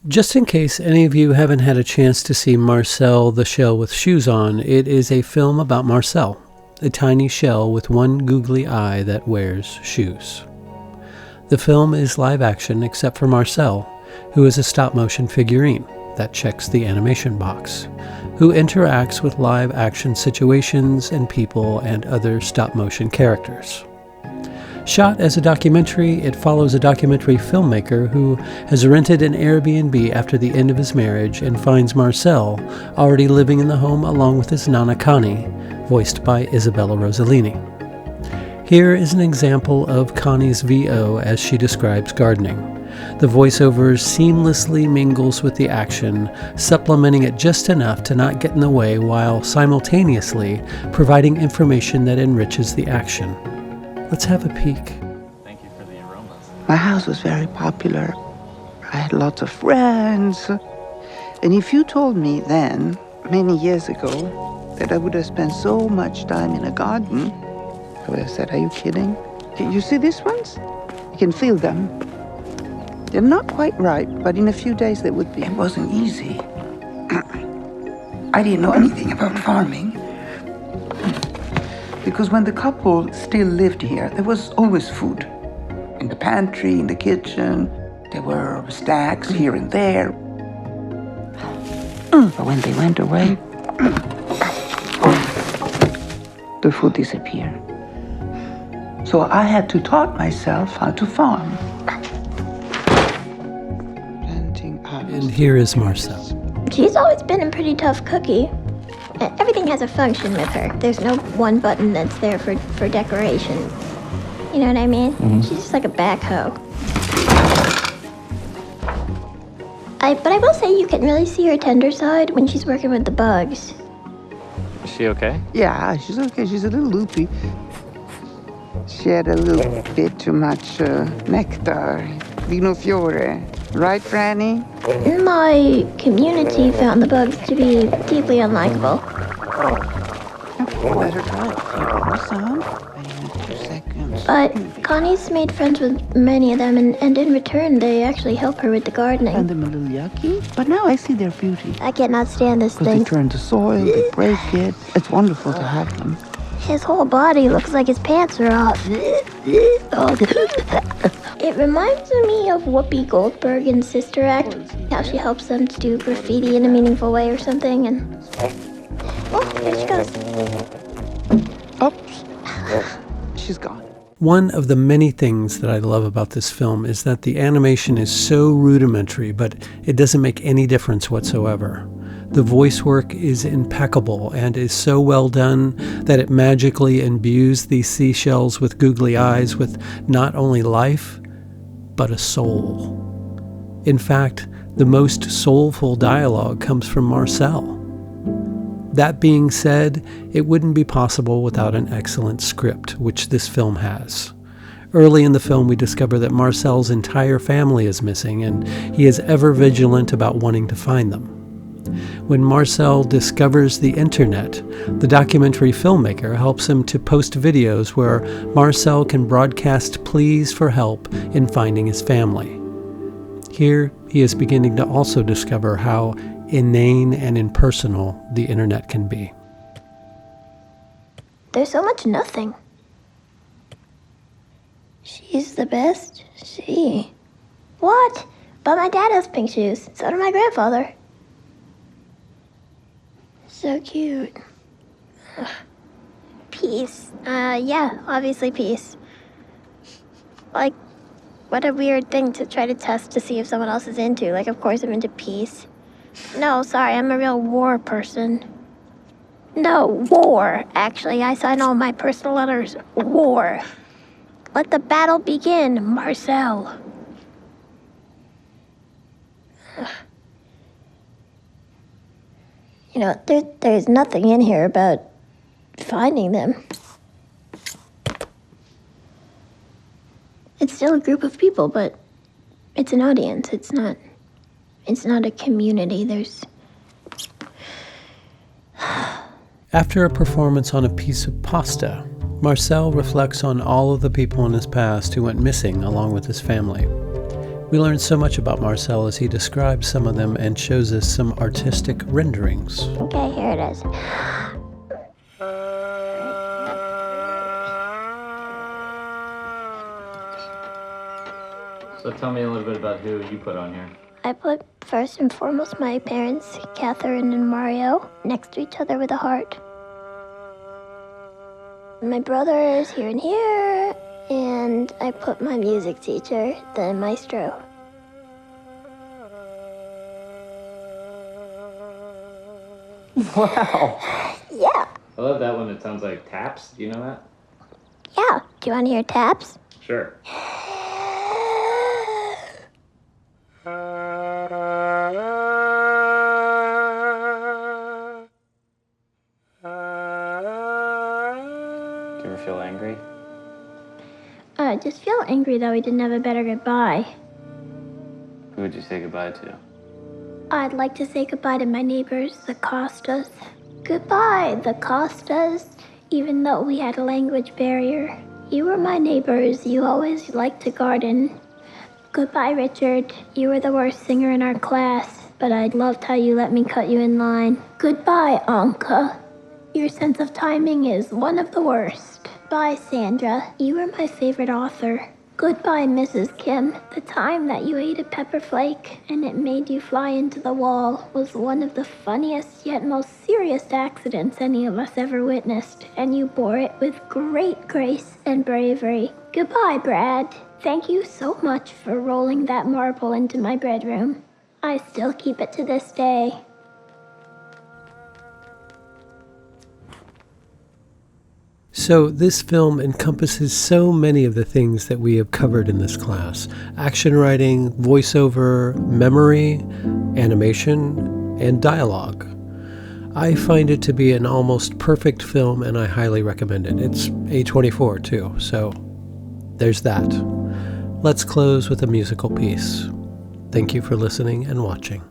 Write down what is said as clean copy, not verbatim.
Just in case any of you haven't had a chance to see Marcel the Shell with Shoes On, it is a film about Marcel, a tiny shell with one googly eye that wears shoes. The film is live action except for Marcel, who is a stop-motion figurine that checks the animation box, who interacts with live action situations and people and other stop-motion characters. Shot as a documentary, it follows a documentary filmmaker who has rented an Airbnb after the end of his marriage and finds Marcel already living in the home along with his Nana Connie, voiced by Isabella Rossellini. Here is an example of Connie's VO as she describes gardening. The voiceover seamlessly mingles with the action, supplementing it just enough to not get in the way while simultaneously providing information that enriches the action. Let's have a peek. Thank you for the aromas. My house was very popular. I had lots of friends. And if you told me then, many years ago, that I would have spent so much time in a garden, I would have said, are you kidding? You see these ones? You can feel them. They're not quite ripe, but in a few days they would be. It wasn't easy. I didn't know anything about farming. Because when the couple still lived here, there was always food. In the pantry, in the kitchen, there were snacks here and there. But when they went away, the food disappeared. So I had to taught myself how to farm. And here is Marcel. She's always been a pretty tough cookie. Everything has a function with her. There's no one button that's there for decoration. You know what I mean? Mm-hmm. She's just like a backhoe. But I will say you can really see her tender side when she's working with the bugs. Is she okay? Yeah, she's okay. She's a little loopy. She had a little bit too much nectar, vino fiore. Right, Franny? My community found the bugs to be deeply unlikable. Let her try it. Some. In 2 seconds. But Connie's made friends with many of them, and in return, they actually help her with the gardening. And them a little yucky, but now I see their beauty. I cannot stand this thing. They turn to soil, they break it. It's wonderful to have them. His whole body looks like his pants are off. It reminds me of Whoopi Goldberg in Sister Act, how she helps them to do graffiti in a meaningful way or something, and... Oh, there she goes. Oops. She's gone. One of the many things that I love about this film is that the animation is so rudimentary, but it doesn't make any difference whatsoever. The voice work is impeccable and is so well done that it magically imbues these seashells with googly eyes with not only life, but a soul. In fact, the most soulful dialogue comes from Marcel. That being said, it wouldn't be possible without an excellent script, which this film has. Early in the film, we discover that Marcel's entire family is missing, and he is ever vigilant about wanting to find them. When Marcel discovers the internet, the documentary filmmaker helps him to post videos where Marcel can broadcast pleas for help in finding his family. Here, he is beginning to also discover how inane and impersonal the internet can be. There's so much nothing. She's the best. She. What? But my dad has pink shoes. So did my grandfather. So cute. Ugh. Peace. Yeah, obviously peace. Like, what a weird thing to try to test to see if someone else is into. Like, of course I'm into peace. No, sorry, I'm a real war person. No, war. Actually, I sign all my personal letters. War. Let the battle begin, Marcel. Ugh. You know, there's nothing in here about finding them. It's still a group of people, but it's an audience. It's not a community. There's... After a performance on a piece of pasta, Marcel reflects on all of the people in his past who went missing along with his family. We learn so much about Marcel as he describes some of them and shows us some artistic renderings. Okay, here it is. So tell me a little bit about who you put on here. I put first and foremost my parents, Catherine and Mario, next to each other with a heart. My brother is here and here, and I put my music teacher, the maestro. Wow. Yeah, I love that one. It sounds like taps. Do you know that? yeah. Do you want to hear taps? Sure. Do you ever feel angry? I just feel angry that we didn't have a better goodbye. Who would you say goodbye to? I'd like to say goodbye to my neighbors, the Costas. Goodbye, the Costas. Even though we had a language barrier, you were my neighbors. You always liked to garden. Goodbye, Richard. You were the worst singer in our class, but I loved how you let me cut you in line. Goodbye, Anka. Your sense of timing is one of the worst. Bye, Sandra. You were my favorite author. Goodbye, Mrs. Kim. The time that you ate a pepper flake and it made you fly into the wall was one of the funniest yet most serious accidents any of us ever witnessed, and you bore it with great grace and bravery. Goodbye, Brad. Thank you so much for rolling that marble into my bedroom. I still keep it to this day. So this film encompasses so many of the things that we have covered in this class. Action writing, voiceover, memory, animation, and dialogue. I find it to be an almost perfect film and I highly recommend it. It's A24 too, so there's that. Let's close with a musical piece. Thank you for listening and watching.